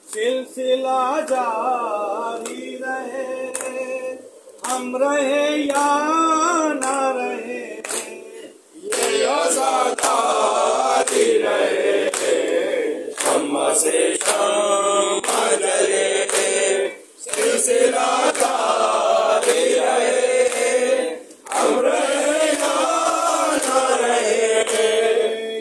سلسلہ جاری رہے ہم رہے یا نہ رہے یہ آزادی رہے شمع سے شمع جلے سلسلہ جاری رہے ہم رہے یا نہ رہے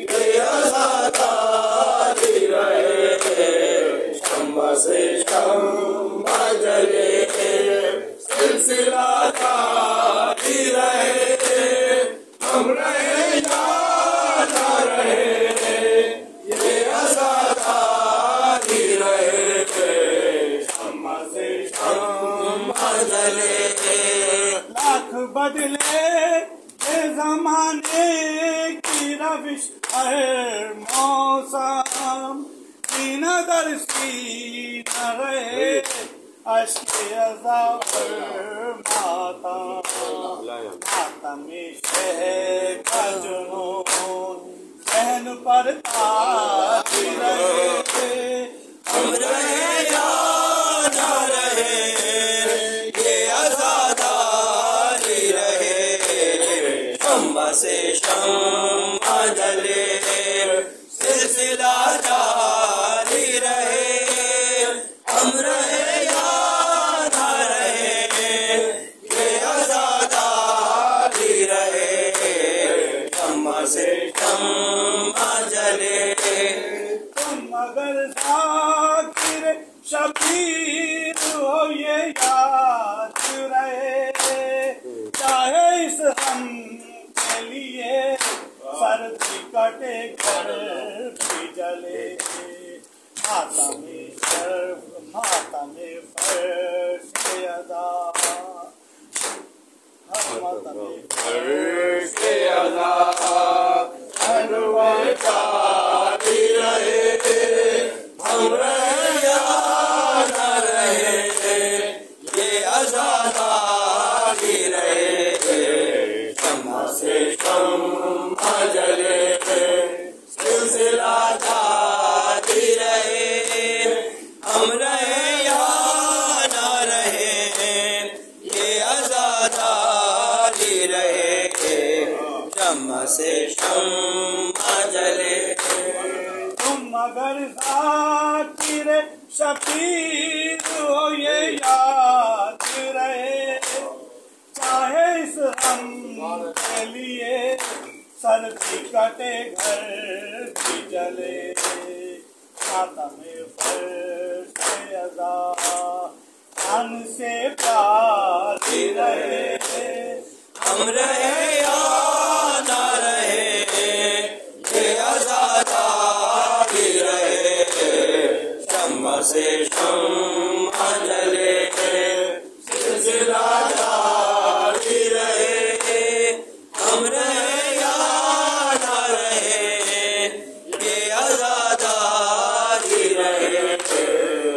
یہ آزادی رہے شمع سے شمع جلے سلسلہ جاری رہے ہم رہے یا نہ رہے یہ آزادی رہے شمع سے شمع جلے لاکھ بدلے یہ زمانے کی روش ہر موسم نظر سی نہ رہے اشک عذاب ماتم شہر کا جنون ذہن پر تاری رہے ہم رہے یا نہ رہے یہ آزادی رہے شمع سے شمع جلے سلسلہ جاری رہے ہم رہے یا نہ رہے یہ آزادی رہے شمع سے شمع جلے تم اگر ذاکر شبیر ہو یہ یاد رہے چاہے اس غم کے لیے سردی کٹے گھر بھی جلے ماتم شرف ماتم فرش ادا ماتم فرش ادا انور جاری رہے ہم رہے یا نہ رہے یہ آزادی رہے شمع سے شمع جلے سلسلہ جاری رہے ہم رہے یا نہ رہے یہ آزادی رہے شمع سے شمع جلے تم اگر ذاکر شبیر ہو یہ یاد رہے چاہے اس غم کے لیے سردی کٹے گھر بھی جلے ماتم فرش ادا ان سے پیاری رہے ہم رہے یا نہ رہے یہ آزادی رہے شمع سے شمع